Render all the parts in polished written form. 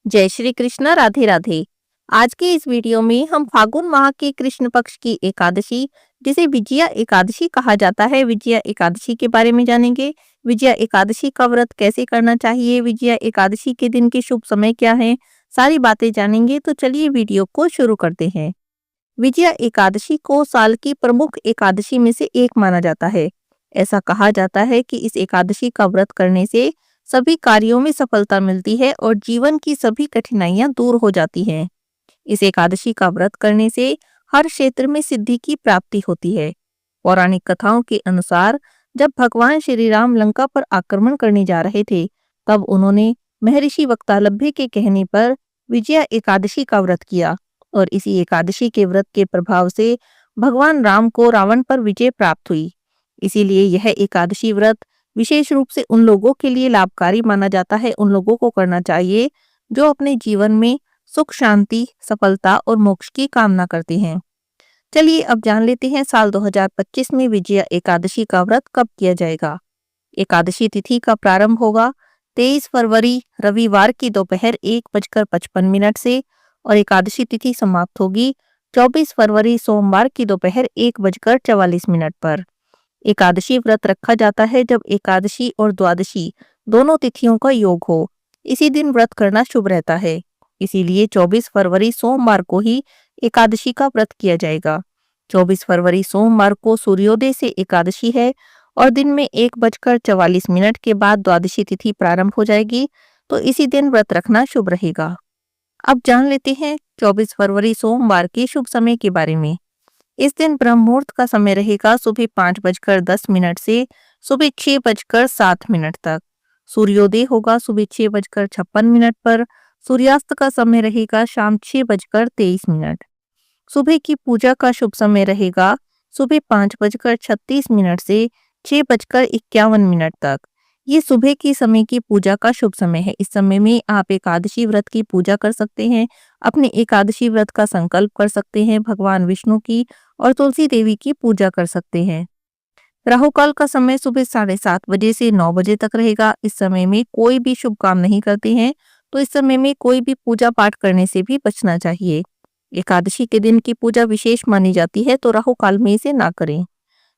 जय श्री कृष्ण। राधे राधे। आज के इस वीडियो में हम फागुन माह के कृष्ण पक्ष की एकादशी, जिसे विजया एकादशी कहा जाता है, विजया एकादशी के बारे में जानेंगे। विजया एकादशी का व्रत कैसे करना चाहिए, विजया एकादशी के दिन के शुभ समय क्या है, सारी बातें जानेंगे। तो चलिए वीडियो को शुरू करते हैं। विजया एकादशी को साल की प्रमुख एकादशी में से एक माना जाता है। ऐसा कहा जाता है कि इस एकादशी का व्रत करने से सभी कार्यों में सफलता मिलती है और जीवन की सभी कठिनाइयां दूर हो जाती हैं। इस एकादशी का व्रत करने से हर क्षेत्र में सिद्धि की प्राप्ति होती है। पौराणिक कथाओं के अनुसार जब भगवान श्री राम लंका पर आक्रमण करने जा रहे थे, तब उन्होंने महर्षि वक्तालभ्य के कहने पर विजया एकादशी का व्रत किया और इसी एकादशी के व्रत के प्रभाव से भगवान राम को रावण पर विजय प्राप्त हुई। इसीलिए यह एकादशी व्रत विशेष रूप से उन लोगों के लिए लाभकारी माना जाता है, उन लोगों को करना चाहिए जो अपने जीवन में सुख, शांति, सफलता और मोक्ष की कामना करते हैं। चलिए अब जान लेते हैं साल 2025 में विजया एकादशी का व्रत कब किया जाएगा। एकादशी तिथि का प्रारंभ होगा 23 फरवरी रविवार की दोपहर 1:55 से और एकादशी तिथि समाप्त होगी 24 फरवरी सोमवार की दोपहर 1:44 पर। एकादशी व्रत रखा जाता है जब एकादशी और द्वादशी दोनों तिथियों का योग हो। इसी दिन व्रत करना शुभ रहता है। इसीलिए 24 फरवरी सोमवार को ही एकादशी का व्रत किया जाएगा। 24 फरवरी सोमवार को सूर्योदय से एकादशी है और दिन में 1:44 के बाद द्वादशी तिथि प्रारंभ हो जाएगी, तो इसी दिन व्रत रखना शुभ रहेगा। अब जान लेते हैं 24 फरवरी सोमवार के शुभ समय के बारे में। इस दिन ब्रह्म मुहूर्त का समय रहेगा सुबह 5:10 से सुबह 6:07 तक। सूर्योदय होगा सुबह 6:56 पर। सूर्यास्त का समय रहेगा शाम 6:23। सुबह की पूजा का शुभ समय रहेगा सुबह 5:36 से 6:51 तक। ये सुबह की समय की पूजा का शुभ समय है। इस समय में आप एकादशी व्रत की पूजा कर सकते हैं, अपने एकादशी व्रत का संकल्प कर सकते हैं, भगवान विष्णु की और तुलसी देवी की पूजा कर सकते हैं। राहु काल का समय सुबह 7:30 से 9 बजे तक रहेगा। इस समय में कोई भी शुभ काम नहीं करते हैं, तो इस समय में कोई भी पूजा पाठ करने से भी बचना चाहिए। एकादशी के दिन की पूजा विशेष मानी जाती है, तो राहु काल में इसे ना करें।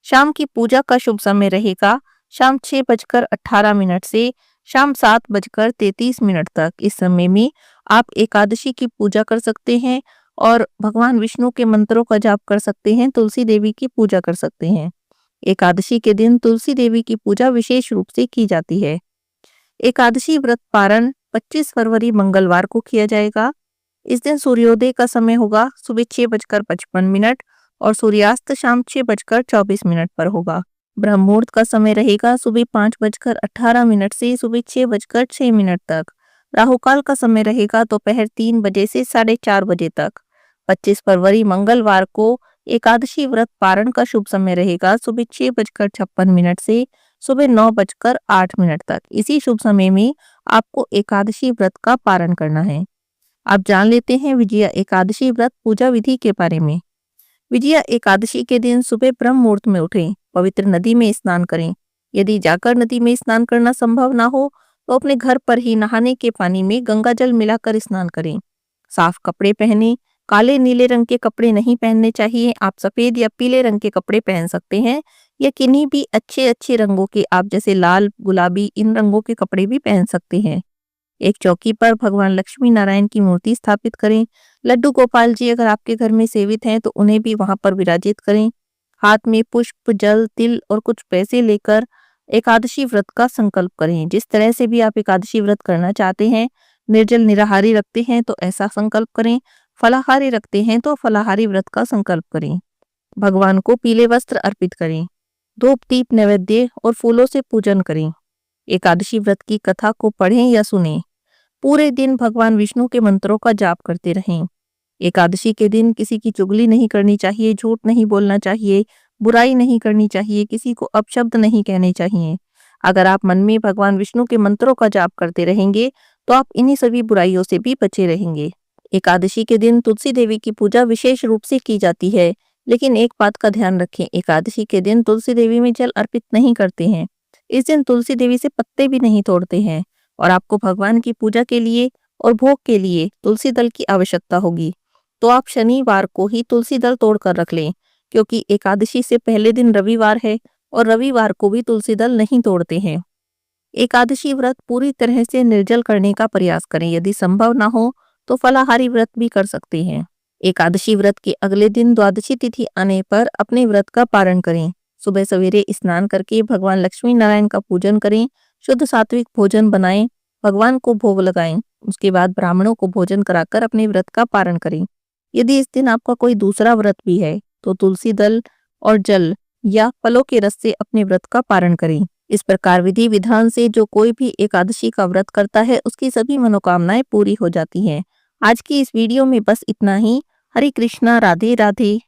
शाम की पूजा का शुभ समय रहेगा शाम 6:18 से शाम 7:33 तक। इस समय में आप एकादशी की पूजा कर सकते हैं और भगवान विष्णु के मंत्रों का जाप कर सकते हैं, तुलसी देवी की पूजा कर सकते हैं। एकादशी के दिन तुलसी देवी की पूजा विशेष रूप से की जाती है। एकादशी व्रत पारण 25 फरवरी मंगलवार को किया जाएगा। इस दिन सूर्योदय का समय होगा सुबह 6:55 और सूर्यास्त शाम 6:24 पर होगा। ब्रह्म मुहूर्त का समय रहेगा सुबह 5:18 से सुबह 6:06 तक। राहु काल का समय रहेगा दोपहर 3 बजे से 4:30 बजे तक। 25 फरवरी मंगलवार को एकादशी व्रत पारण का शुभ समय रहेगा सुबह 6:56 से सुबह 9:08 तक। इसी शुभ समय में आपको एकादशी व्रत का पारण करना है। आप जान लेते हैं विजया एकादशी व्रत पूजा विधि के बारे में। विजया एकादशी के दिन सुबह ब्रह्म मुहूर्त में उठें, पवित्र नदी में स्नान करें। यदि जाकर नदी में स्नान करना संभव ना हो तो अपने घर पर ही नहाने के पानी में गंगा जल मिलाकर स्नान करें। साफ कपड़े पहने, काले नीले रंग के कपड़े नहीं पहनने चाहिए। आप सफेद या पीले रंग के कपड़े पहन सकते हैं या किन्हीं भी अच्छे अच्छे रंगों के, आप जैसे लाल, गुलाबी, इन रंगों के कपड़े भी पहन सकते हैं। एक चौकी पर भगवान लक्ष्मी नारायण की मूर्ति स्थापित करें। लड्डू गोपाल जी अगर आपके घर में सेवित हैं तो उन्हें भी वहां पर विराजित करें। हाथ में पुष्प, जल, तिल और कुछ पैसे लेकर एकादशी व्रत का संकल्प करें। जिस तरह से भी आप एकादशी व्रत करना चाहते हैं, निर्जल निराहारी रखते हैं तो ऐसा संकल्प करें, फलाहारी रखते हैं तो फलाहारी व्रत का संकल्प करें। भगवान को पीले वस्त्र अर्पित करें। धूप, दीप, नैवेद्य और फूलों से पूजन करें। एकादशी व्रत की कथा को पढ़ें या सुनें। पूरे दिन भगवान विष्णु के मंत्रों का जाप करते रहें। एकादशी के दिन किसी की चुगली नहीं करनी चाहिए, झूठ नहीं बोलना चाहिए, बुराई नहीं करनी चाहिए, किसी को अपशब्द नहीं कहने चाहिए। अगर आप मन में भगवान विष्णु के मंत्रों का जाप करते रहेंगे तो आप इन्हीं सभी बुराइयों से भी बचे रहेंगे। एकादशी के दिन तुलसी देवी की पूजा विशेष रूप से की जाती है, लेकिन एक बात का ध्यान रखें, एकादशी के दिन तुलसी देवी में जल अर्पित नहीं करते हैं। इस दिन तुलसी देवी से पत्ते भी नहीं तोड़ते हैं और आपको भगवान की पूजा के लिए और भोग के लिए तुलसी दल की आवश्यकता होगी, तो आप शनिवार को ही तुलसी दल तोड़कर रख लें, क्योंकि एकादशी से पहले दिन रविवार है और रविवार को भी तुलसी दल नहीं तोड़ते हैं। एकादशी व्रत पूरी तरह से निर्जल करने का प्रयास करें। यदि संभव ना हो तो फलाहारी व्रत भी कर सकते हैं। एकादशी व्रत के अगले दिन द्वादशी तिथि आने पर अपने व्रत का पारण करें। सुबह सवेरे स्नान करके भगवान लक्ष्मी नारायण का पूजन करें, शुद्ध सात्विक भोजन बनाएं, भगवान को भोग लगाएं। उसके बाद ब्राह्मणों को भोजन कराकर अपने व्रत का पारण करें। यदि इस दिन आपका कोई दूसरा व्रत भी है तो तुलसी दल और जल या फलों के रस से अपने व्रत का पारण करें। इस प्रकार विधि विधान से जो कोई भी एकादशी का व्रत करता है उसकी सभी मनोकामनाएं पूरी हो जाती हैं। आज की इस वीडियो में बस इतना ही। हरे कृष्णा, राधे राधे।